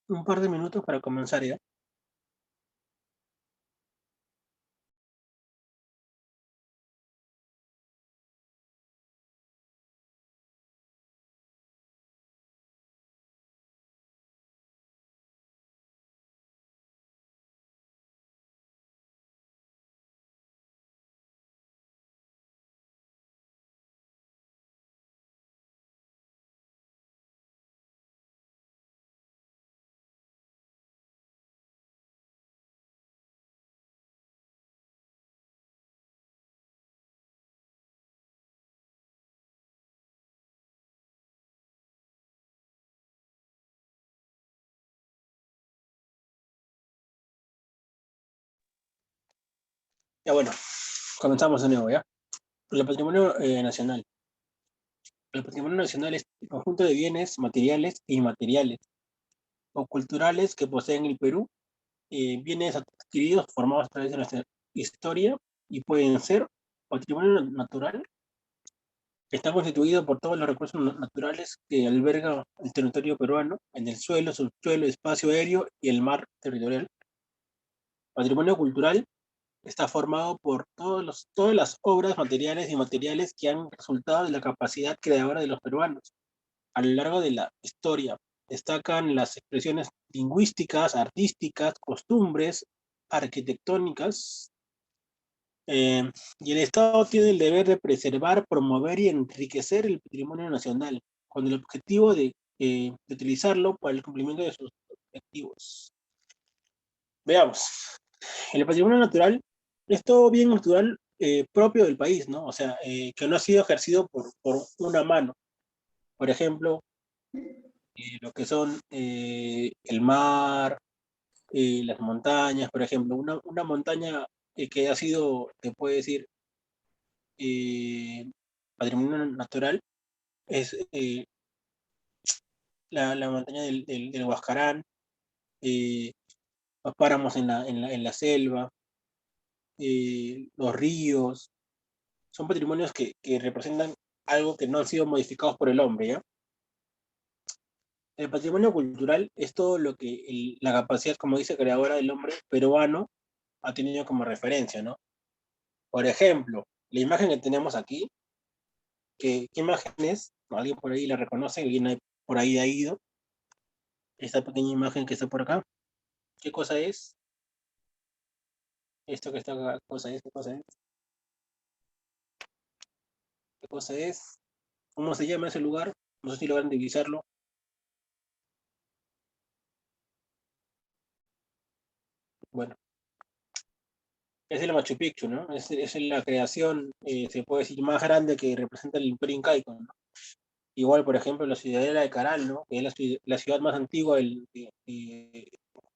un par de minutos para comenzar ya. Ya bueno, comenzamos de nuevo ya. El patrimonio nacional. El patrimonio nacional es el conjunto de bienes materiales e inmateriales o culturales que poseen el Perú, bienes adquiridos formados a través de nuestra historia y pueden ser patrimonio natural, que está constituido por todos los recursos naturales que alberga el territorio peruano en el suelo, subsuelo, espacio aéreo y el mar territorial. Patrimonio cultural está formado por todas las obras materiales y inmateriales que han resultado de la capacidad creadora de los peruanos. A lo largo de la historia destacan las expresiones lingüísticas, artísticas, costumbres, arquitectónicas, y el Estado tiene el deber de preservar, promover y enriquecer el patrimonio nacional, con el objetivo de utilizarlo para el cumplimiento de sus objetivos. Veamos. El patrimonio natural es todo bien natural propio del país, ¿no? O sea, que no ha sido ejercido por una mano. Por ejemplo, lo que son el mar, las montañas, por ejemplo. Una montaña que ha sido, te puede decir, eh, patrimonio natural es la montaña del Huascarán, eh, los páramos en la selva, los ríos, son patrimonios que representan algo que no han sido modificados por el hombre, ¿ya? El patrimonio cultural es todo lo que la capacidad, como dice, creadora del hombre peruano ha tenido como referencia, ¿no? Por ejemplo, la imagen que tenemos aquí, ¿qué imagen es? ¿Alguien por ahí la reconoce? ¿Alguien por ahí ha ido? Esta pequeña imagen que está por acá, ¿qué cosa es? Esto que está acá, ¿qué cosa es? ¿Qué cosa es? ¿Qué cosa es? ¿Cómo se llama ese lugar? No sé si logran divisarlo. Bueno, es el Machu Picchu, ¿no? Es la creación, se puede decir, más grande que representa el Imperio Incaico, ¿no? Igual, por ejemplo, la ciudadela de Caral, ¿no? Que es la ciudad más antigua de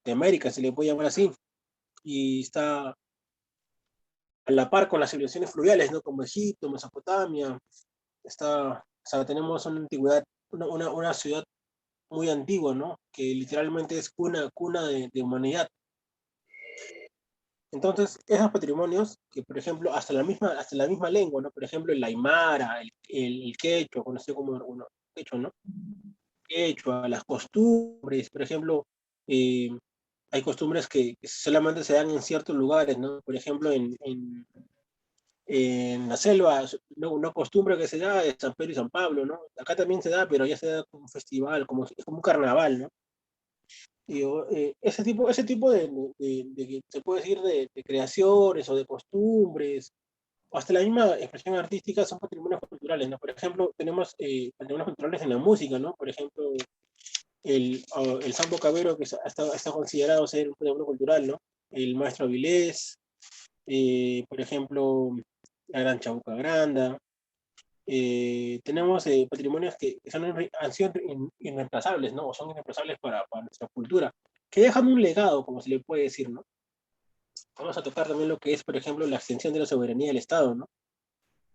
América, se le puede llamar así, y está a la par con las civilizaciones fluviales, ¿no? Como Egipto, Mesopotamia, o sea, tenemos una antigüedad, una ciudad muy antigua, ¿no? Que literalmente es cuna de humanidad. Entonces, esos patrimonios, que por ejemplo, hasta la misma lengua, ¿no? Por ejemplo, el aymara, el quechua, conocido como quechua, ¿no? Quechua, las costumbres, por ejemplo, eh, hay costumbres que solamente se dan en ciertos lugares, ¿no? Por ejemplo, en la selva, una costumbre que se da es San Pedro y San Pablo, ¿no? Acá también se da, pero ya se da como un festival, es como un carnaval, ¿no? Y, ese tipo de, se puede decir, de creaciones o de costumbres, o hasta la misma expresión artística son patrimonios culturales, ¿no? Por ejemplo, tenemos patrimonios culturales en la música, ¿no? Por ejemplo, el Sambo Cabero, que está considerado ser un patrimonio cultural, ¿no? El Maestro Avilés, por ejemplo, la Gran Chabuca Granda. Tenemos patrimonios que han sido irreemplazables, ¿no? O son irreemplazables para nuestra cultura, que dejan un legado, como se le puede decir, ¿no? Vamos a tocar también lo que es, por ejemplo, la extensión de la soberanía del Estado, ¿no?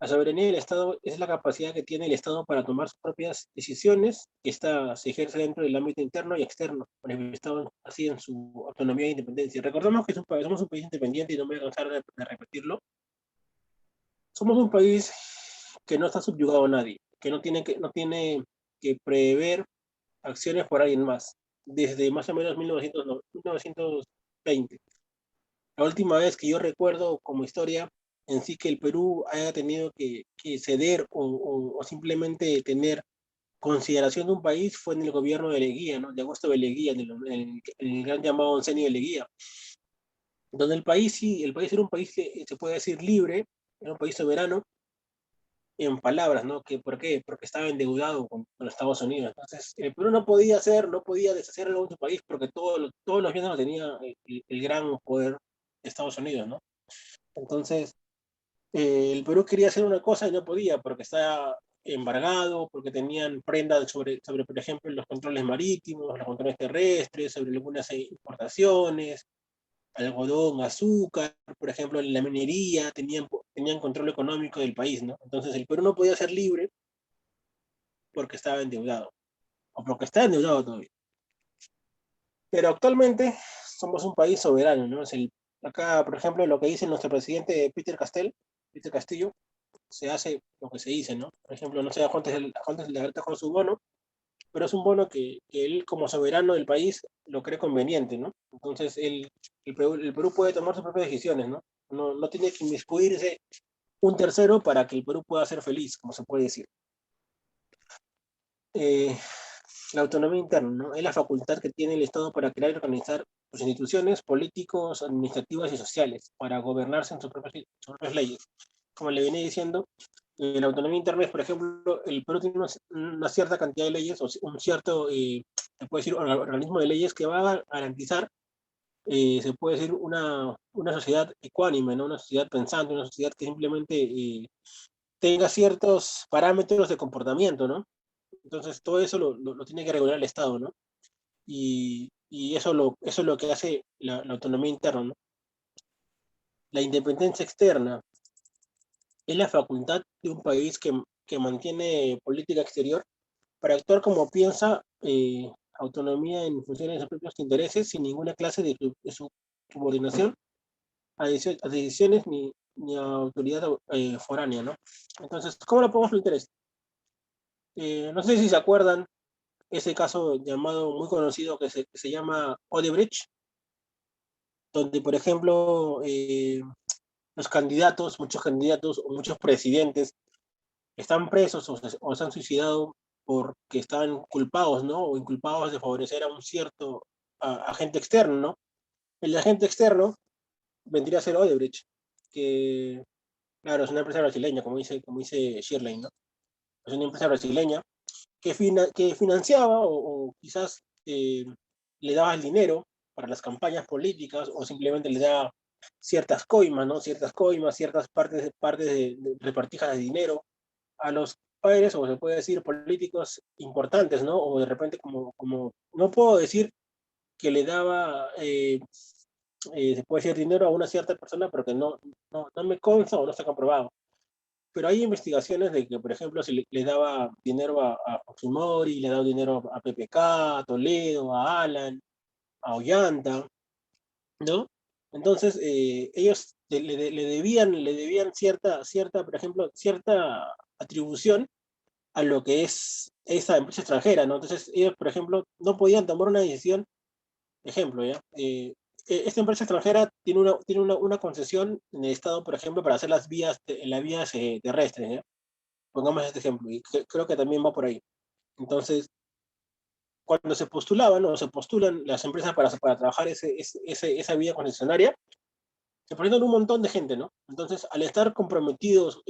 La soberanía del Estado es la capacidad que tiene el Estado para tomar sus propias decisiones, que se ejerce dentro del ámbito interno y externo, manifestado así en su autonomía e independencia. Recordemos que somos un país independiente y no me voy a cansar de repetirlo. Somos un país que no está subyugado a nadie, que no tiene que prever acciones por alguien más. desde más o menos 1920. La última vez que yo recuerdo como historia en sí que el Perú haya tenido que ceder o simplemente tener consideración de un país fue en el gobierno de Leguía, ¿no? De Augusto de Leguía, en el gran llamado Oncenio de Leguía, donde el país sí, el país era un país que se puede decir libre, era un país soberano, en palabras, ¿no? ¿Por qué? Porque estaba endeudado con Estados Unidos. Entonces, el Perú no podía hacer, no podía deshacer algo en su país porque todos los bienes los tenía el gran poder de Estados Unidos, ¿no? Entonces, el Perú quería hacer una cosa y no podía porque estaba embargado, porque tenían prendas sobre, por ejemplo, los controles marítimos, los controles terrestres, sobre algunas importaciones, algodón, azúcar, por ejemplo, en la minería, tenían control económico del país, ¿no? Entonces el Perú no podía ser libre porque estaba endeudado, o porque está endeudado todavía. Pero actualmente somos un país soberano, ¿no? Acá, por ejemplo, lo que dice nuestro presidente Peter Castillo, se hace lo que se dice, ¿no? Por ejemplo, no sé a cuántos le con su bono, pero es un bono que él como soberano del país lo cree conveniente, ¿no? Entonces el Perú puede tomar sus propias decisiones, ¿no? No tiene que inmiscuirse un tercero para que el Perú pueda ser feliz, como se puede decir. Eh, la autonomía interna, ¿no? Es la facultad que tiene el Estado para crear y organizar sus instituciones políticos, administrativas y sociales, para gobernarse en sus propias leyes. Como le venía diciendo, la autonomía interna es, por ejemplo, el Perú tiene una cierta cantidad de leyes, o un cierto, se puede decir, organismo de leyes que va a garantizar, se puede decir, una sociedad ecuánime, ¿no? Una sociedad pensante, una sociedad que simplemente tenga ciertos parámetros de comportamiento, ¿no? Entonces, todo eso lo tiene que regular el Estado, ¿no? Y eso es lo que hace la autonomía interna, ¿no? La independencia externa es la facultad de un país que mantiene política exterior para actuar como piensa, autonomía en función de sus propios intereses, sin ninguna clase de subordinación a decisiones ni a autoridad foránea, ¿no? Entonces, ¿cómo lo podemos plantear esto? No sé si se acuerdan ese caso llamado, muy conocido, que se llama Odebrecht, donde, por ejemplo, muchos candidatos o muchos presidentes están presos o se han suicidado porque están culpados, ¿no? O inculpados de favorecer a un cierto agente externo, ¿no? El agente externo vendría a ser Odebrecht, que, claro, es una empresa brasileña, como dice Shirley, ¿no? Es una empresa brasileña que financiaba o quizás le daba el dinero para las campañas políticas o simplemente le daba ciertas coimas, ¿no? Ciertas coimas, ciertas partes de repartijas de dinero a los padres, o se puede decir políticos importantes, ¿no? O de repente no puedo decir que le daba, se puede decir dinero a una cierta persona, porque no me consta o no está comprobado. Pero hay investigaciones de que, por ejemplo, le daba dinero a Fujimori, le daba dinero a PPK, a Toledo, a Alan, a Ollanta, ¿no? Entonces, ellos le debían cierta, por ejemplo, cierta atribución a lo que es esa empresa extranjera, ¿no? Entonces, ellos, por ejemplo, no podían tomar una decisión, ejemplo, ¿ya? Esta empresa extranjera tiene una concesión en el Estado, por ejemplo, para hacer las vías terrestres, ¿ya? Pongamos este ejemplo, y creo que también va por ahí. Entonces, cuando se postulaban o se postulan las empresas para trabajar esa vía concesionaria, se presentan un montón de gente, ¿no? Entonces, al estar comprometidos,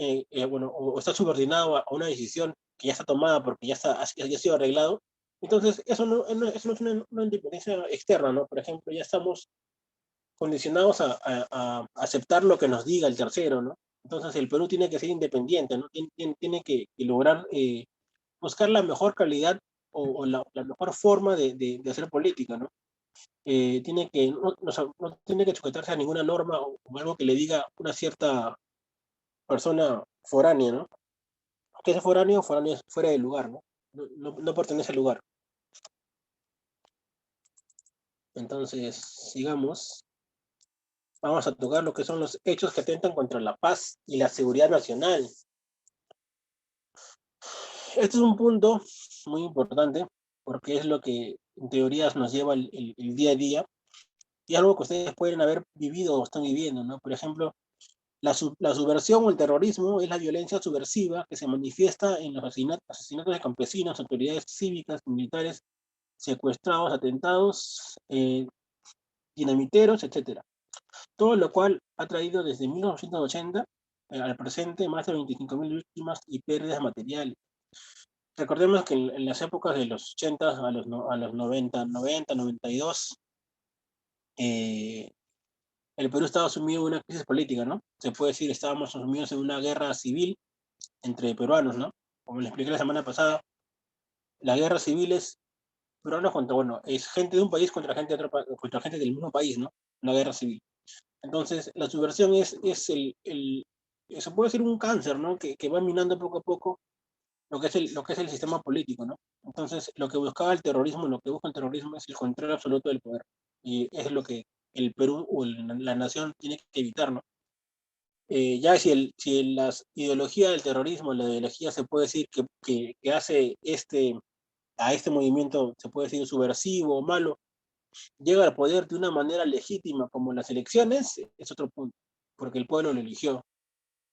bueno, o estar subordinado a una decisión que ya está tomada porque ya ha sido arreglado, entonces eso no es una independencia externa, ¿no? Por ejemplo, ya estamos condicionados a aceptar lo que nos diga el tercero, ¿no? Entonces, el Perú tiene que ser independiente, ¿no? Tiene que lograr, buscar la mejor calidad o la mejor forma de hacer política, ¿no? No tiene que sujetarse a ninguna norma o algo que le diga una cierta persona foránea, ¿no? Que ese foráneo es fuera del lugar, ¿no? No pertenece al lugar. Entonces, sigamos. Vamos a tocar lo que son los hechos que atentan contra la paz y la seguridad nacional. Este es un punto muy importante porque es lo que en teoría nos lleva el día a día, y algo que ustedes pueden haber vivido o están viviendo, ¿no? Por ejemplo, la subversión o el terrorismo es la violencia subversiva que se manifiesta en los asesinatos de campesinos, autoridades cívicas, militares, secuestrados, atentados, dinamiteros, etc. Todo lo cual ha traído desde 1980 al presente más de 25.000 víctimas y pérdidas materiales. Recordemos que en las épocas de los 80 a los 92, el Perú estaba sumido en una crisis política, ¿no? Se puede decir, estábamos sumidos en una guerra civil entre peruanos, ¿no? Como les expliqué la semana pasada, la guerra civil es peruanos contra, bueno, es gente de un país contra gente del mismo país, ¿no? Una guerra civil. Entonces, la subversión es se puede decir un cáncer, ¿no? Que va minando poco a poco lo que es el sistema político, ¿no? Entonces, lo que buscaba el terrorismo, lo que busca el terrorismo es el control absoluto del poder. Y es lo que el Perú o la nación tiene que evitar, ¿no? Ya si la ideología del terrorismo, la ideología se puede decir que hace a este movimiento, se puede decir subversivo o malo, llega al poder de una manera legítima como las elecciones, es otro punto, porque el pueblo lo eligió.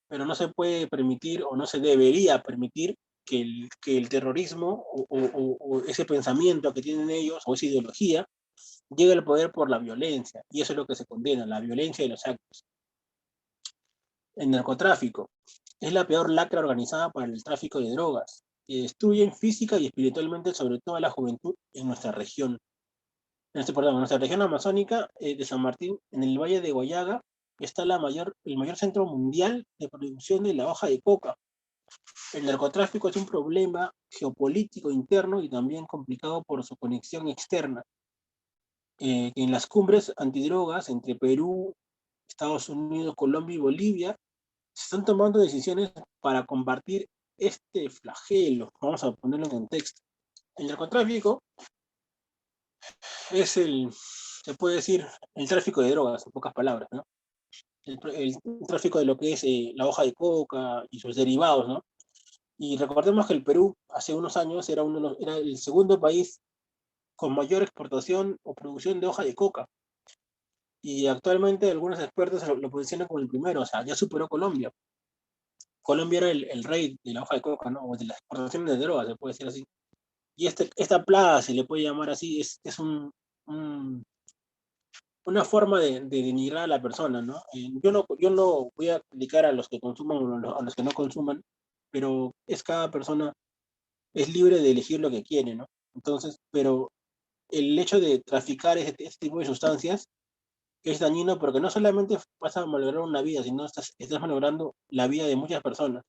Pero no se puede permitir o no se debería permitir que el terrorismo o ese pensamiento que tienen ellos o esa ideología llegue al poder por la violencia. Y eso es lo que se condena, la violencia y los actos. El narcotráfico es la peor lacra organizada para el tráfico de drogas, que destruyen física y espiritualmente sobre todo a la juventud en nuestra región. En nuestra región amazónica de San Martín, en el Valle de Guayaga, está el mayor centro mundial de producción de la hoja de coca. El narcotráfico es un problema geopolítico interno y también complicado por su conexión externa. En las cumbres antidrogas entre Perú, Estados Unidos, Colombia y Bolivia, se están tomando decisiones para combatir este flagelo. Vamos a ponerlo en contexto. El narcotráfico se puede decir, el tráfico de drogas, en pocas palabras, ¿no? El tráfico de lo que es la hoja de coca y sus derivados, ¿no? Y recordemos que el Perú hace unos años era el segundo país con mayor exportación o producción de hoja de coca. Y actualmente algunos expertos lo posicionan como el primero, o sea, ya superó Colombia. Colombia era el rey de la hoja de coca, ¿no? O de la exportación de drogas, se puede decir así. Y esta plaga, se le puede llamar así, es un, una forma de denigrar a la persona, ¿no? Yo no voy a criticar a los que consuman o a los que no consuman, pero es cada persona es libre de elegir lo que quiere, ¿no? Entonces, pero el hecho de traficar este tipo de sustancias es dañino porque no solamente vas a malograr una vida, sino estás malogrando la vida de muchas personas.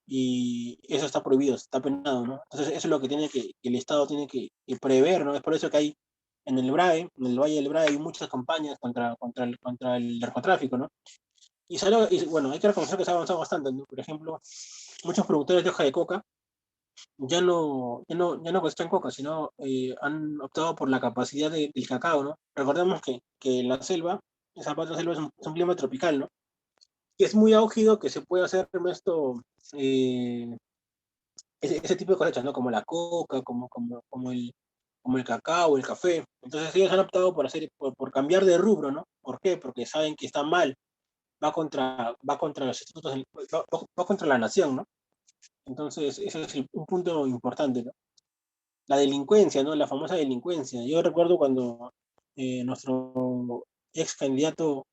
Y eso está prohibido, está penado, ¿no? Entonces, eso es lo que el Estado tiene que prever, ¿no? Es por eso que hay en el BRAE, en el Valle del BRAE, hay muchas campañas contra el narcotráfico, ¿no? Y bueno, hay que reconocer que se ha avanzado bastante, ¿no? Por ejemplo, muchos productores de hoja de coca ya no cosechan coca, sino han optado por la capacidad del cacao, ¿no? Recordemos que la selva, esa parte de la selva es un clima tropical, ¿no? Y es muy álgido que se puede hacer eh, ese tipo de cosechas, ¿no? Como la coca, como el cacao, el café. Entonces ellos han optado por cambiar de rubro, ¿no? ¿Por qué? Porque saben que está mal, va contra los estatutos, va contra la nación, ¿no? Entonces ese es un punto importante, ¿no? La delincuencia, ¿no? La famosa delincuencia. Yo recuerdo cuando nuestro ex candidato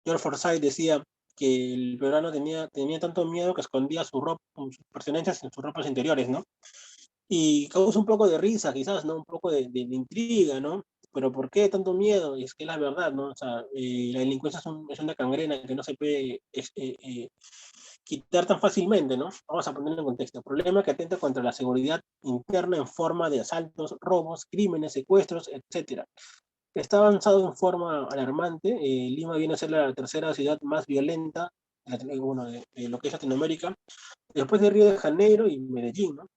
George Forsyth decía que el peruano tenía tanto miedo que escondía sus pertenencias en sus ropas interiores, ¿no? Y causa un poco de risa, quizás, ¿no? Un poco de intriga, ¿no? Pero ¿por qué tanto miedo? Y es que es la verdad, ¿no? O sea, la delincuencia es una gangrena que no se puede quitar tan fácilmente, ¿no? Vamos a ponerlo en contexto. Problema que atenta contra la seguridad interna en forma de asaltos, robos, crímenes, secuestros, etcétera. Está avanzado en forma alarmante. Lima viene a ser la tercera ciudad más violenta bueno, de lo que es Latinoamérica, después de Río de Janeiro y Medellín, ¿no?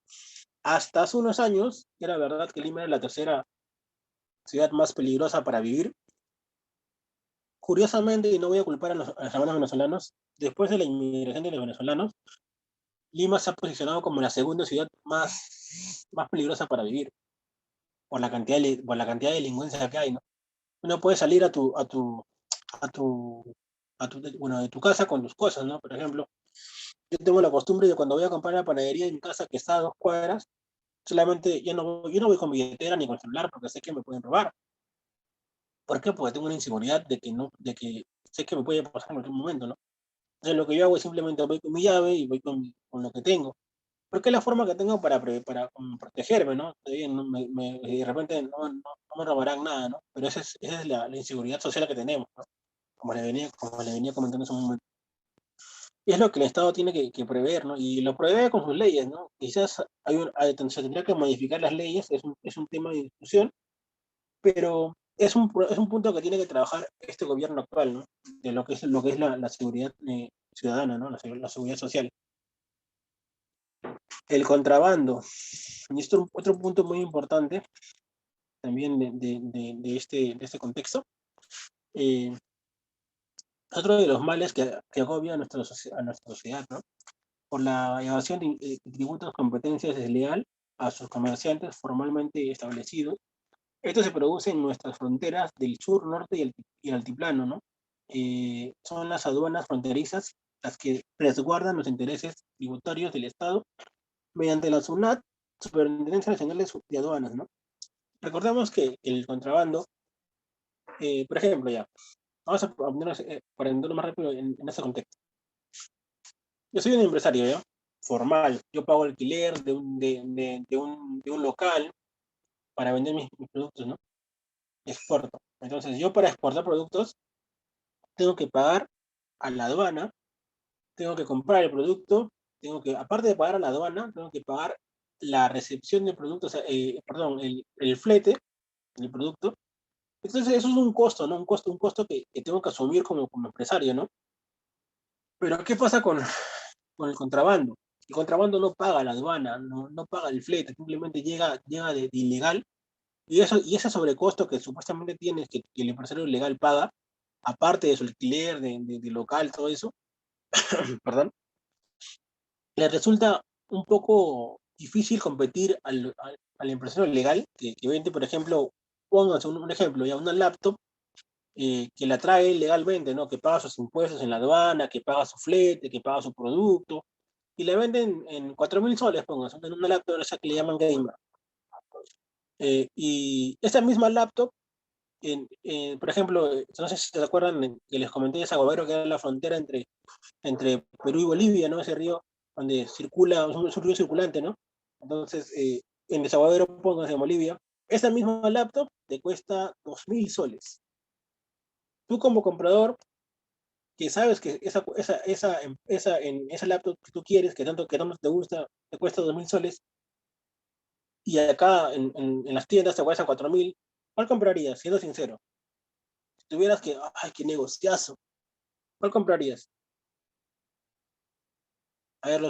Hasta hace unos años era verdad que Lima era la tercera ciudad más peligrosa para vivir. Curiosamente, y no voy a culpar a los hermanos venezolanos, después de la inmigración de los venezolanos, Lima se ha posicionado como la segunda ciudad más peligrosa para vivir. por la cantidad de delincuencia que hay, ¿no? Uno puede salir a tu, bueno, de tu casa con tus cosas, ¿no? Por ejemplo, yo tengo la costumbre de cuando voy a comprar la panadería de mi casa, que está a 2 cuadras, solamente yo no voy con billetera ni con celular porque sé que me pueden robar. ¿Por qué? Porque tengo una inseguridad de que no, de que sé que me puede pasar en cualquier momento, ¿no? Entonces lo que yo hago es simplemente voy con mi llave y voy con lo que tengo. Porque es la forma que tengo para protegerme, ¿no? Está bien, ¿no? De repente no me robarán nada, ¿no? Pero esa es la inseguridad social que tenemos, ¿no? Como le venía comentando en ese momento. Y es lo que el Estado tiene que prever, ¿no? Y lo prevé con sus leyes, ¿no? Quizás se tendría que modificar las leyes, es un tema de discusión, pero es un punto que tiene que trabajar este gobierno actual, ¿no? De lo que es la seguridad ciudadana, ¿no? La seguridad social. El contrabando. Y esto es otro punto muy importante también de este contexto. Eh, Otro de los males que agobia a nuestra sociedad, ¿no? Por la evasión de tributos, competencias desleal a sus comerciantes formalmente establecidos. Esto se produce en nuestras fronteras del sur, norte y el altiplano, ¿no? Son las aduanas fronterizas las que resguardan los intereses tributarios del Estado mediante la SUNAT, Superintendencia Nacional de Aduanas, ¿no? Recordemos que el contrabando, por ejemplo, ya, vamos a ponernos, para entenderlo más rápido en ese contexto. Yo soy un empresario, ¿ya? Formal. Yo pago alquiler de un local para vender mis productos, ¿no? Exporto. Entonces, yo para exportar productos tengo que pagar a la aduana, tengo que comprar el producto, aparte de pagar a la aduana, tengo que pagar la recepción del producto, o sea, perdón, el flete del producto. Entonces, eso es un costo, ¿no? Un costo que tengo que asumir como empresario, ¿no? Pero, ¿qué pasa con el contrabando? El contrabando no paga la aduana, no paga el flete, simplemente llega de ilegal. Y ese sobrecosto que supuestamente tienes, que el empresario ilegal paga, aparte de su alquiler, de local, todo eso, perdón, le resulta un poco difícil competir al empresario legal que vende, por ejemplo, pónganse un ejemplo, ya una laptop que la trae legalmente, ¿no? Que paga sus impuestos en la aduana, que paga su flete, que paga su producto, y le venden en 4.000 soles, pónganse, en una laptop esa que le llaman gamer. Y esa misma laptop, por ejemplo, no sé si te acuerdan que les comenté de Saguavero, que era la frontera entre Perú y Bolivia, ¿no? Ese río donde circula, es un río circulante, ¿no? Entonces, en Desaguadero, pónganse en Bolivia, esa misma laptop te cuesta 2.000 soles. Tú como comprador, que sabes que esa laptop que tú quieres, que tanto te gusta, te cuesta 2.000 soles, y acá en las tiendas te cuesta 4.000, ¿cuál comprarías? Siendo sincero. Si tuvieras ay, qué negociazo, ¿cuál comprarías? A ver,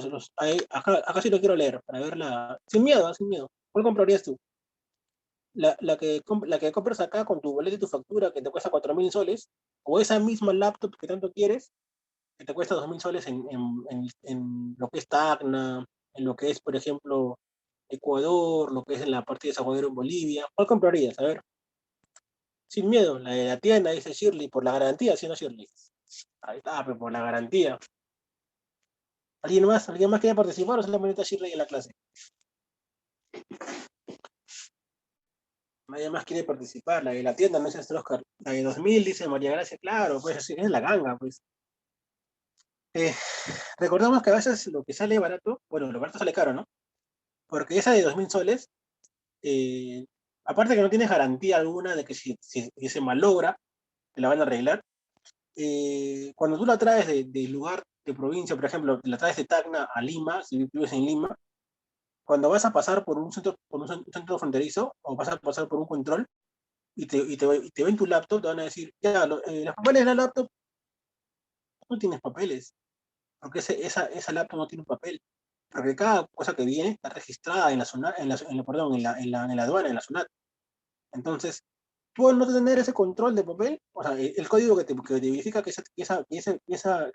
acá sí lo quiero leer, para verla, sin miedo, sin miedo. ¿Cuál comprarías tú? La que compras acá con tu boleto y tu factura que te cuesta 4.000 soles, o esa misma laptop que tanto quieres, que te cuesta 2.000 soles en lo que es Tacna, en lo que es, por ejemplo, Ecuador, lo que es en la parte de Salvador en Bolivia. ¿Cuál comprarías? A ver, sin miedo, la de la tienda, dice Shirley, por la garantía, ¿sí o no, Shirley? Ahí está, pero por la garantía. ¿Alguien más? ¿Alguien más quiere participar o solamente Shirley en la clase? Nadie más quiere participar. La de la tienda, no es Oscar. La de 2.000, dice María Gracia. Claro, pues así es la ganga, pues. Eh, Recordamos que a veces lo que sale barato, bueno, lo barato sale caro, ¿no? Porque esa de 2.000 soles, eh, aparte que no tienes garantía alguna de que si se malogra, te la van a arreglar. Cuando tú la traes de lugar, de provincia, por ejemplo, la traes de Tacna a Lima, si vives en Lima, cuando vas a pasar por un centro fronterizo o vas a pasar por un control y te ven tu laptop, te van a decir, ya, los papeles de la laptop, no tienes papeles, porque esa laptop no tiene un papel, porque cada cosa que viene está registrada en la zona, perdón, en la aduana, en la SUNAT. Entonces, tú al no tener ese control de papel, o sea, el código que te verifica que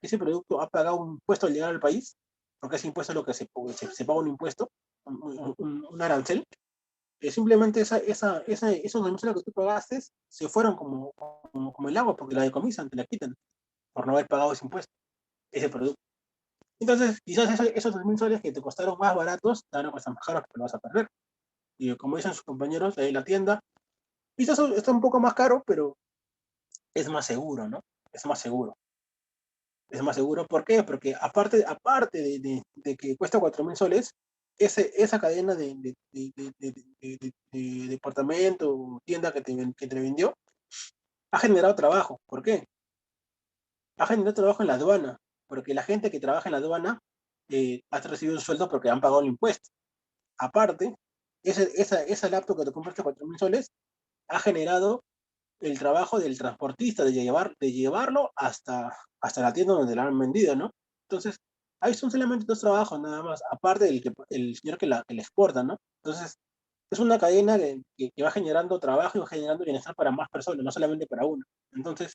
ese producto ha pagado un impuesto al llegar al país, porque ese impuesto es lo que se paga un impuesto, un arancel, que simplemente esos domicilios que tú pagaste se fueron como el agua, porque la decomisan, te la quitan, por no haber pagado ese impuesto, ese producto. Entonces, quizás esos 3.000 soles que te costaron más baratos, te van a costar más caros porque lo vas a perder. Y como dicen sus compañeros de la tienda, quizás está un poco más caro, pero es más seguro, ¿no? Es más seguro. Es más seguro. ¿Por qué? Porque aparte de que cuesta 4.000 soles, esa cadena de departamento o tienda que te vendió ha generado trabajo. ¿Por qué? Ha generado trabajo en la aduana, porque la gente que trabaja en la aduana ha recibido un sueldo porque han pagado el impuesto. Aparte, esa laptop que te compraste 4.000 soles ha generado el trabajo del transportista, de llevarlo hasta la tienda donde la han vendido, ¿no? Entonces, ahí son solamente dos trabajos nada más, aparte del el señor que la exporta, ¿no? Entonces, es una cadena que va generando trabajo y va generando bienestar para más personas, no solamente para una. Entonces,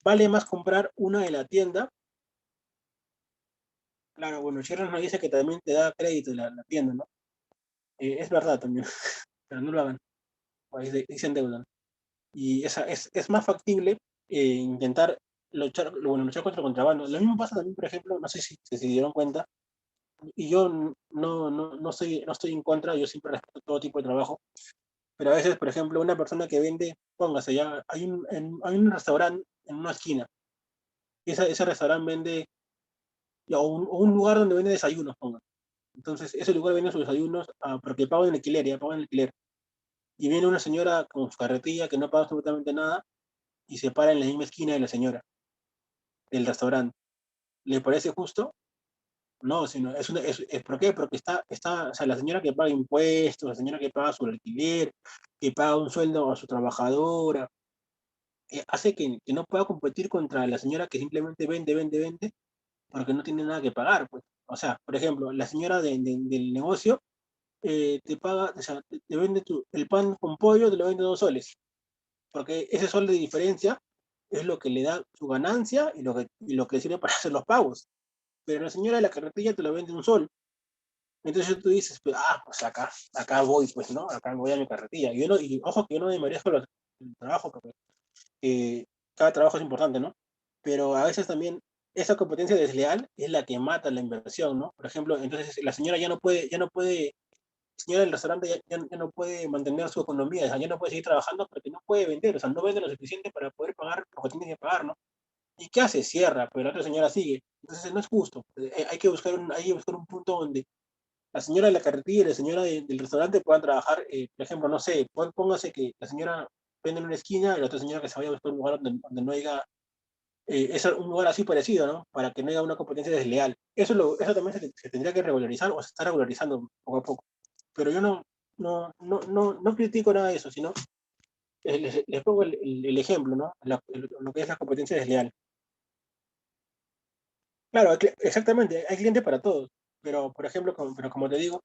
vale más comprar una de la tienda. Claro, bueno, Sharon nos dice que también te da crédito la tienda, ¿no? Es verdad también, pero no lo hagan, ahí se endeudan. Y es más factible intentar luchar contra el contrabando. Lo mismo pasa también, por ejemplo, no sé si se dieron cuenta, y yo no estoy en contra, yo siempre respeto todo tipo de trabajo, pero a veces, por ejemplo, una persona que vende, póngase ya, hay un restaurante en una esquina, y ese restaurante vende, o un lugar donde vende desayunos, ponga. Entonces, ese lugar vende sus desayunos porque pagan el alquiler, ya pagan el alquiler. Y viene una señora con su carretilla que no paga absolutamente nada y se para en la misma esquina de la señora del restaurante. ¿Le parece justo? No, sino ¿por qué? Porque o sea, la señora que paga impuestos, la señora que paga su alquiler, que paga un sueldo a su trabajadora, hace que no pueda competir contra la señora que simplemente vende, porque no tiene nada que pagar, pues. O sea, por ejemplo, la señora del negocio te paga, o sea, te vende el pan con pollo, te lo vende 2 soles, porque ese sol de diferencia es lo que le da su ganancia y lo que le sirve para hacer los pagos. Pero la señora de la carretilla te lo vende 1 sol. Entonces tú dices, pues, pues acá voy, pues, ¿no? Acá voy a mi carretilla. Y ojo que yo no me merezco el trabajo, porque cada trabajo es importante, ¿no? Pero a veces también esa competencia desleal es la que mata la inversión, ¿no? Por ejemplo, entonces la señora señora del restaurante ya no puede mantener su economía, o sea, ya no puede seguir trabajando porque no puede vender, o sea, no vende lo suficiente para poder pagar lo que tiene que pagar, ¿no? ¿Y qué hace? Cierra, pero la otra señora sigue. Entonces no es justo. Hay que buscar un punto donde la señora de la carretilla y la señora del restaurante puedan trabajar, por ejemplo, no sé, póngase que la señora vende en una esquina y la otra señora que se vaya a buscar un lugar donde no haya, es un lugar así parecido, ¿no? Para que no haya una competencia desleal. Eso también se tendría que regularizar o se está regularizando poco a poco. Pero yo no critico nada de eso, sino les pongo el ejemplo, ¿no? Lo que es la competencia desleal. Claro, exactamente, hay clientes para todos, pero por ejemplo, pero como te digo,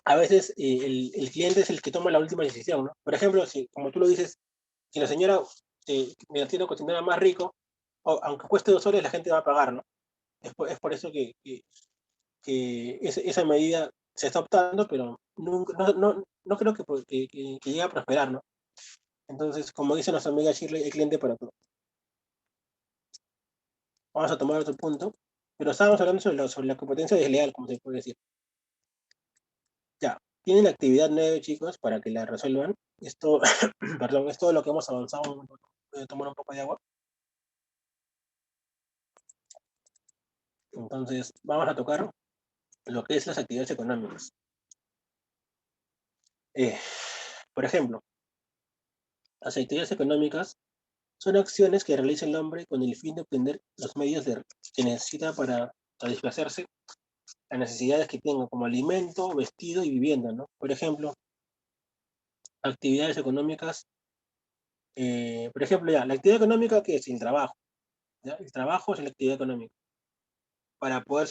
a veces el cliente es el que toma la última decisión, ¿no? Por ejemplo, si, como tú lo dices, si la señora me atiende cocinera más rico, aunque cueste 2 soles, la gente va a pagar, ¿no? Es por eso que esa medida se está optando, pero no creo que llegue a prosperar, ¿no? Entonces, como dice nuestra amiga Shirley, hay cliente para todo. Vamos a tomar otro punto, pero estábamos hablando sobre la competencia desleal, como se puede decir. Ya, tienen la actividad 9, chicos, para que la resuelvan. Esto, perdón, es todo lo que hemos avanzado. Voy a tomar un poco de agua. Entonces, vamos a tocar lo que es las actividades económicas. Eh, por ejemplo, las actividades económicas son acciones que realiza el hombre con el fin de obtener los medios que necesita para satisfacerse las necesidades que tenga, como alimento, vestido y vivienda, ¿no? Por ejemplo, actividades económicas, por ejemplo, ya, la actividad económica que es el trabajo, ¿ya? El trabajo es la actividad económica para poder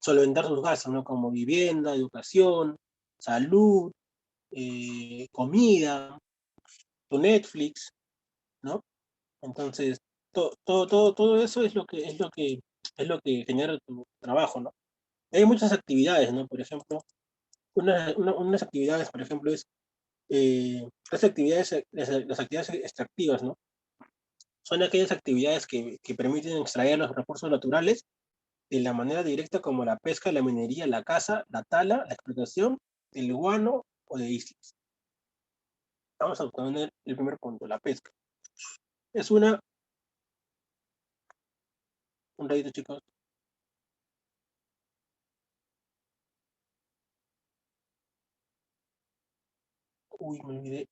solventar sus gastos, ¿no? Como vivienda, educación, salud, comida, tu Netflix, ¿no? Entonces, todo eso es lo que genera tu trabajo, ¿no? Hay muchas actividades, ¿no? Por ejemplo, unas actividades, por ejemplo, es las actividades extractivas, ¿no? Son aquellas actividades que permiten extraer los recursos naturales de la manera directa como la pesca, la minería, la caza, la tala, la explotación, el guano o de islas. Vamos a poner el primer punto, la pesca. Es un ratito chicos, uy, me olvidé.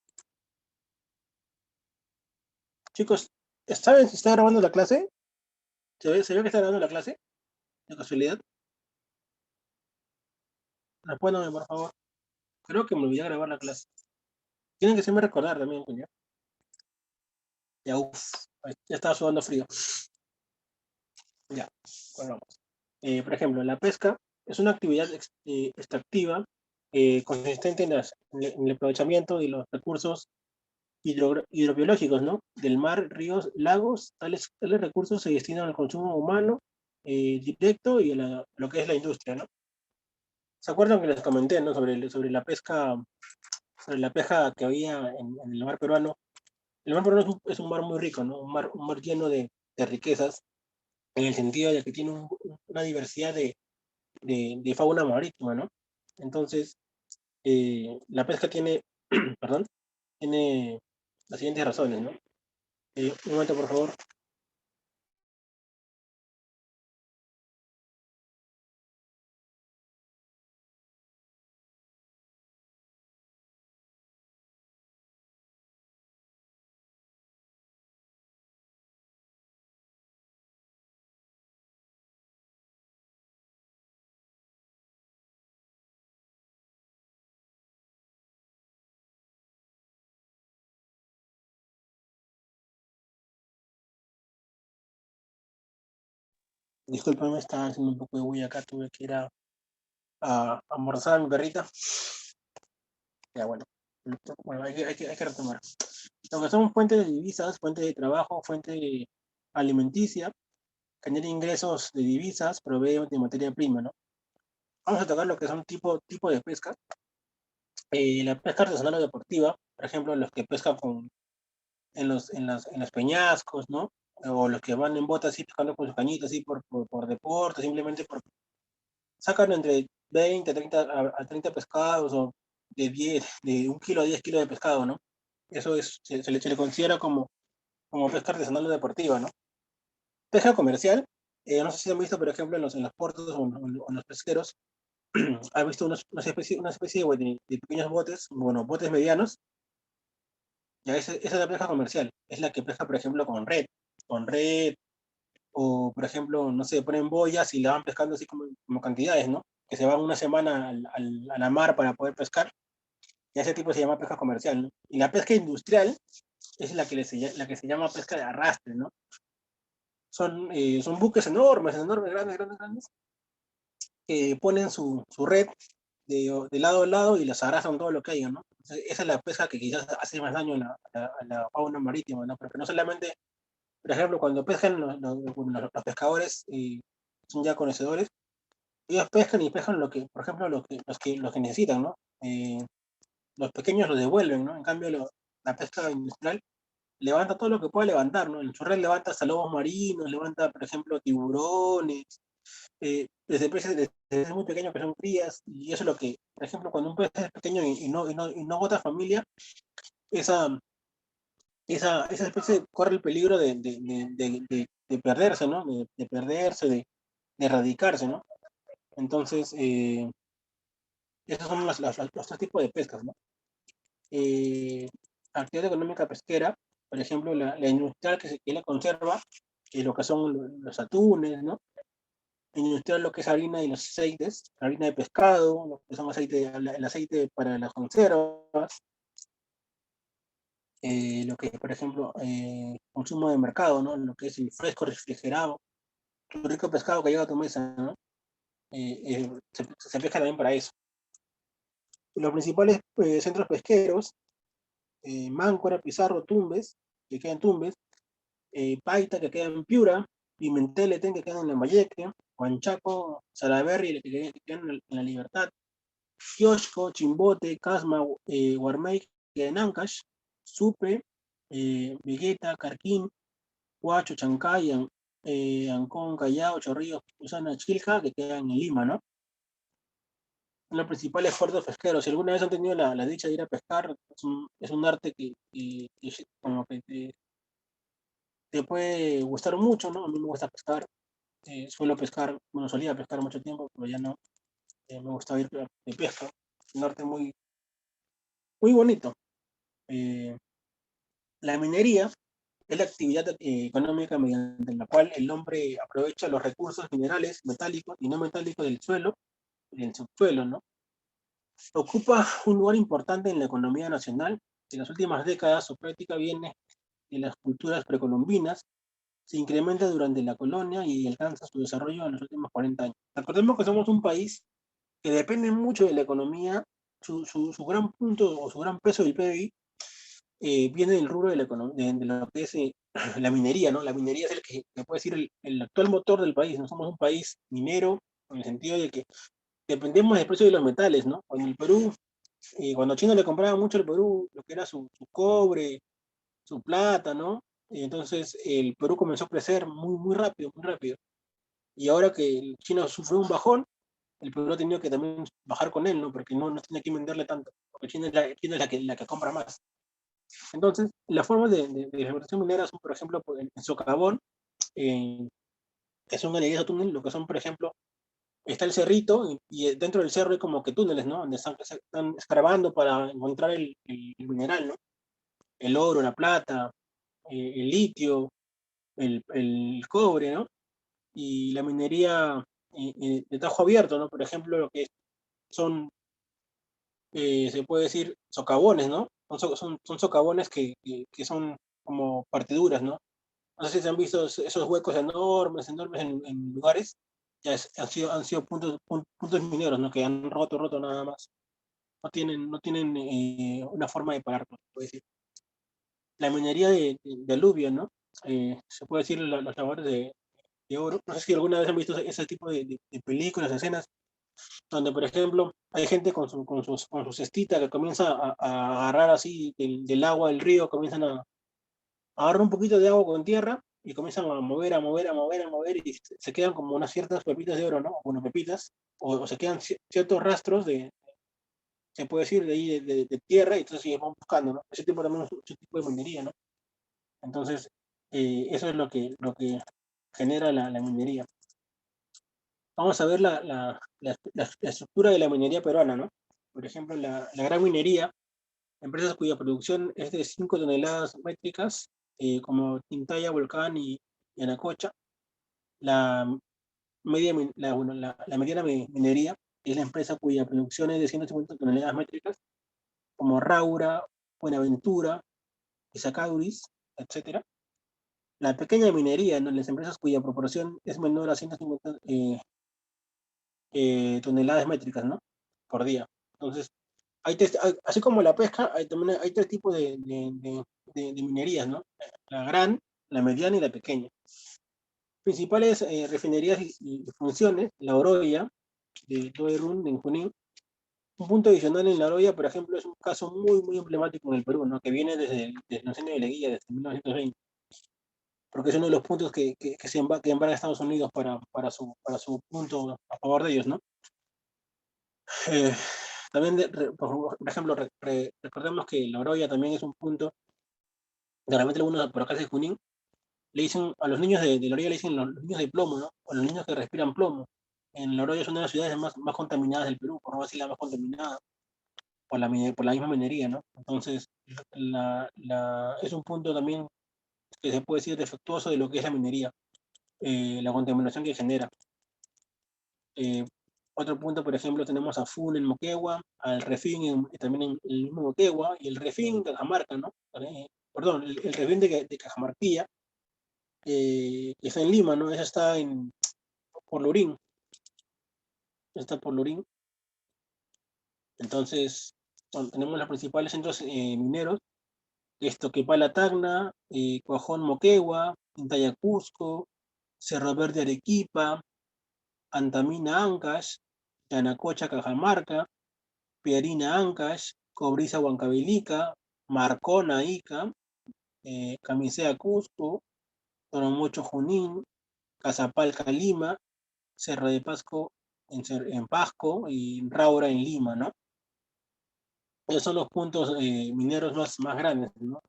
Chicos, ¿saben si está grabando la clase? ¿Se ve que está grabando la clase? De casualidad. Respóndame, por favor. Creo que me olvidé grabar la clase. Tienen que hacerme recordar también, coño. Ya, uff, ya estaba sudando frío. Ya, bueno, vamos. Por ejemplo, la pesca es una actividad extractiva consistente en el aprovechamiento de los recursos hidrobiológicos, ¿no? Del mar, ríos, lagos, tales recursos se destinan al consumo humano directo y a lo que es la industria, ¿no? ¿Se acuerdan que les comenté, ¿no? Sobre la pesca que había en el mar peruano? El mar peruano es un mar muy rico, ¿no? Un mar lleno de riquezas, en el sentido de que tiene una diversidad de fauna marítima, ¿no? Entonces, la pesca tiene, perdón, tiene las siguientes razones, ¿no? Un momento, por favor. Disculpen, estaba haciendo un poco de bulla acá, tuve que ir a almorzar a mi perrita. Ya, bueno. Bueno, hay que retomar. Lo que son fuentes de divisas, fuentes de trabajo, fuente alimenticia, genera ingresos de divisas, provee de materia prima, ¿no? Vamos a tocar lo que son tipo de pesca. La pesca artesanal o deportiva, por ejemplo, los que pescan en los peñascos, ¿no? O los que van en botas así pescando con sus cañitas así por deporte, simplemente porque sacan entre 20 a 30 pescados o de 1 kilo a 10 kilos de pescado, ¿no? Eso se le considera como pesca artesanal o deportiva, ¿no? Pesca comercial, no sé si han visto, por ejemplo, en los puertos o en los pesqueros, han visto una especie de pequeños botes, bueno, botes medianos. Ya esa es la pesca comercial, es la que pesca, por ejemplo, con red, o por ejemplo, no sé, ponen boyas y la van pescando así como cantidades, ¿no? Que se van una semana a la mar para poder pescar, y ese tipo se llama pesca comercial, ¿no? Y la pesca industrial es la que se llama pesca de arrastre, ¿no? Son buques enormes, enormes, grandes, grandes, grandes, que ponen su red de lado a lado y las arrastran todo lo que haya, ¿no? Entonces, esa es la pesca que quizás hace más daño a la fauna marítima, ¿no? Porque no solamente, por ejemplo, cuando pescan los pescadores son ya conocedores, ellos pescan y pescan por ejemplo, los que necesitan, ¿no? Los pequeños los devuelven, ¿no? En cambio, la pesca industrial levanta todo lo que puede levantar, ¿no? En su red levanta hasta lobos marinos, levanta, por ejemplo, tiburones, desde peces muy pequeños que son crías, y eso es lo que, por ejemplo, cuando un pez es pequeño y no bota familia, esa, esa especie corre el peligro de perderse, ¿no? De perderse, de erradicarse, ¿no? Entonces, esos son los tres tipos de pescas, ¿no? Eh, Actividad económica pesquera, por ejemplo, la industrial que la conserva, lo que son los atunes, ¿no? Industrial lo que es harina y los aceites, harina de pescado, lo que son el aceite para las conservas, lo que es, por ejemplo, consumo de mercado, ¿no? Lo que es el fresco refrigerado, el rico pescado que llega a tu mesa, ¿no? Se pesca también para eso. Los principales centros pesqueros, Máncora, Pizarro, Tumbes, que quedan en Tumbes, Paita, que queda en Piura, Pimentel, Letén, que quedan en Lambayeque, Huanchaco, Salaberry, que quedan en La Libertad, Kioshko, Chimbote, Casma, Guarmey, en Ancash, Supe, Vegeta, Carquín, Huacho, Chancay, Ancón, Callao, Chorrillos, Usana, Chilca, que quedan en Lima, ¿no? Son los principales puertos pesqueros. Si alguna vez han tenido la dicha de ir a pescar, es un arte que como que te puede gustar mucho, ¿no? A mí me gusta pescar, suelo pescar, bueno, solía pescar mucho tiempo, pero ya no, me gusta ir de pesca, un arte muy, muy bonito. Eh, la minería es la actividad económica mediante la cual el hombre aprovecha los recursos minerales, metálicos y no metálicos del suelo y del subsuelo, ¿no? Ocupa un lugar importante en la economía nacional. En las últimas décadas su práctica viene de las culturas precolombinas, se incrementa durante la colonia y alcanza su desarrollo en los últimos 40 años. Recordemos que somos un país que depende mucho de la economía, su gran punto o su gran peso del PBI viene del rubro de, de lo que es la minería, ¿no? La minería es el que puede decir el actual motor del país, ¿no? Somos un país minero, en el sentido de que dependemos del precio de los metales, ¿no? Cuando el Perú, cuando China le compraba mucho al Perú, lo que era su cobre, su plata, ¿no? Y entonces el Perú comenzó a crecer muy, muy rápido, muy rápido. Y ahora que China sufrió un bajón, el Perú ha tenido que también bajar con él, ¿no? Porque no tiene que venderle tanto, porque China es la que compra más. Entonces, las formas de explotación minera son, por ejemplo, en socavón, eh, que son galerías de túnel, lo que son, por ejemplo, está el cerrito y dentro del cerro hay como que túneles, ¿no? Donde están escarbando para encontrar el mineral, ¿no? El oro, la plata, el litio, el cobre, ¿no? Y la minería de tajo abierto, ¿no? Por ejemplo, lo que son, se puede decir, socavones, ¿no? Son socavones que son como partiduras, ¿no? No sé si se han visto esos huecos enormes, enormes en lugares, han sido puntos mineros, ¿no? Que han roto nada más. No tienen una forma de parar, ¿no? Puede decir. La minería de aluvio, ¿no? Se puede decir los labores de oro. No sé si alguna vez han visto ese tipo de películas, escenas, donde, por ejemplo, hay gente con su cestita que comienza a agarrar así del agua del río, comienzan a agarrar un poquito de agua con tierra y comienzan a mover, a mover, a mover, a mover y se quedan como unas ciertas pepitas de oro, ¿no? Bueno, pepitas, o se quedan ciertos rastros se puede decir, de ahí de tierra y entonces siguen buscando, ¿no? Ese tipo también es un tipo de minería, ¿no? Entonces, eso es lo que genera la minería. Vamos a ver la estructura de la minería peruana, ¿no? Por ejemplo, la gran minería, empresas cuya producción es de 5 toneladas métricas, como Tintaya, Volcán y Anacocha. La, bueno, la mediana minería es la empresa cuya producción es de 150 toneladas métricas, como Raura, Buenaventura, Isacauris, etc. La pequeña minería, ¿no? Las empresas cuya proporción es menor a 150 toneladas métricas, ¿no? Por día. Entonces, así como la pesca, también hay tres tipos de minerías, ¿no? La gran, la mediana y la pequeña. Principales refinerías y funciones, la Oroya, de Toerún, en Junín. Un punto adicional en la Oroya, por ejemplo, es un caso muy, muy emblemático en el Perú, ¿no? Que viene desde el Nacional de Leguía, desde 1920, porque es uno de los puntos que embarga Estados Unidos para su punto a favor de ellos, ¿no? Eh, También, por ejemplo, recordemos que la Oroya también es un punto, de repente algunos por acá de Junín, le dicen a los niños de la Oroya, le dicen los niños de plomo, ¿no? O los niños que respiran plomo. En la Oroya es una de las ciudades más contaminadas del Perú, por no decir la más contaminada, por la misma minería, ¿no? Entonces, es un punto también que se puede decir defectuoso de lo que es la minería, la contaminación que genera. Eh, Otro punto, por ejemplo, tenemos a FUN en Moquegua, al Refin también en el mismo Moquegua, y el Refin de Cajamarca, ¿no? Perdón, el Refin de Cajamarquilla, que está en Lima, ¿no? Ese está por Lurín, está por Lurín. Entonces, tenemos los principales centros mineros, Toquepala Tacna, Cuajón Moquegua, Intaya Cusco, Cerro Verde Arequipa, Antamina Ancash, Yanacocha Cajamarca, Piedrina Ancash, Cobriza Huancavelica, Marcona Ica, Camisea Cusco, Toromocho Junín, Cazapalca Lima, Cerro de Pasco en Pasco y Raura en Lima, ¿no? Esos son los puntos mineros más grandes, ¿no?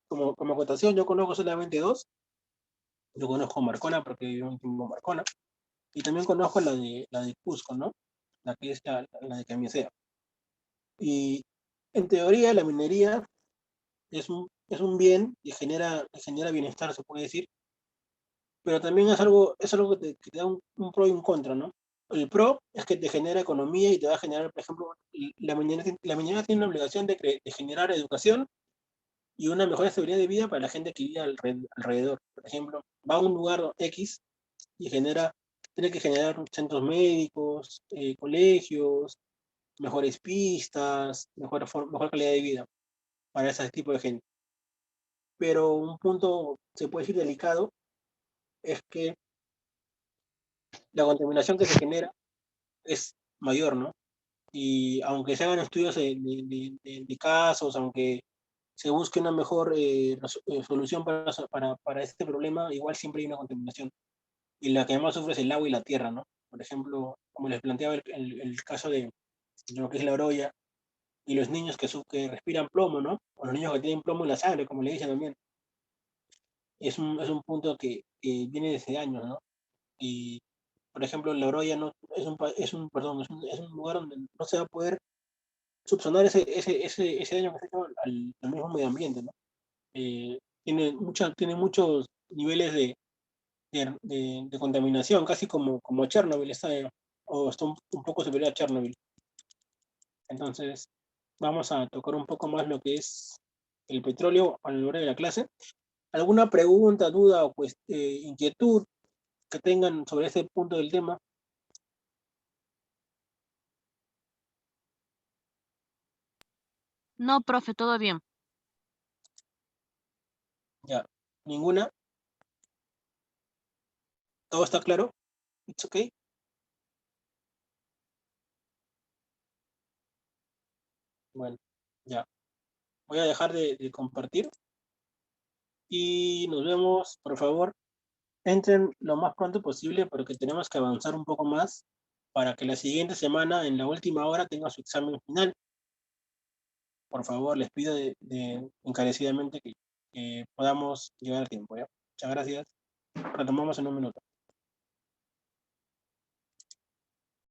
Como acotación, yo conozco solamente dos. Yo conozco Marcona porque viví un tiempo en Marcona. Y también conozco la de Cusco, ¿no? La que es la de Camisea. Y en teoría la minería es un bien y genera bienestar, se puede decir, pero también es algo que te da un pro y un contra, ¿no? El pro es que te genera economía y te va a generar, por ejemplo, la minería tiene la obligación de generar educación y una mejor seguridad de vida para la gente que vive alrededor. Por ejemplo, va a un lugar X y tiene que generar centros médicos, colegios, mejores pistas, mejor calidad de vida para ese tipo de gente. Pero un punto, se puede decir, delicado, es que la contaminación que se genera es mayor, ¿no? Y aunque se hagan estudios de casos, aunque se busque una mejor solución para este problema, igual siempre hay una contaminación. Y la que más sufre es el agua y la tierra, ¿no? Por ejemplo, como les planteaba el caso de lo que es la Oroya, y los niños que respiran plomo, ¿no? O los niños que tienen plomo en la sangre, como le dicen también. Es un punto que viene desde años, ¿no? Y, por ejemplo, la Oroya no, es un lugar donde no se va a poder subsanar ese daño que se ha hecho al mismo medio ambiente, ¿no? Tiene muchos niveles de contaminación, casi como Chernobyl, o está un poco superior a Chernobyl. Entonces, vamos a tocar un poco más lo que es el petróleo a lo largo de la clase. ¿Alguna pregunta, duda o inquietud que tengan sobre este punto del tema? No, profe, todo bien. Ya, ninguna. ¿Todo está claro? It's okay. Bueno, ya. Voy a dejar de compartir y nos vemos, por favor. Entren lo más pronto posible porque tenemos que avanzar un poco más para que la siguiente semana, en la última hora, tenga su examen final. Por favor, les pido encarecidamente que podamos llegar al tiempo, ¿ya? Muchas gracias. Retomamos en un minuto.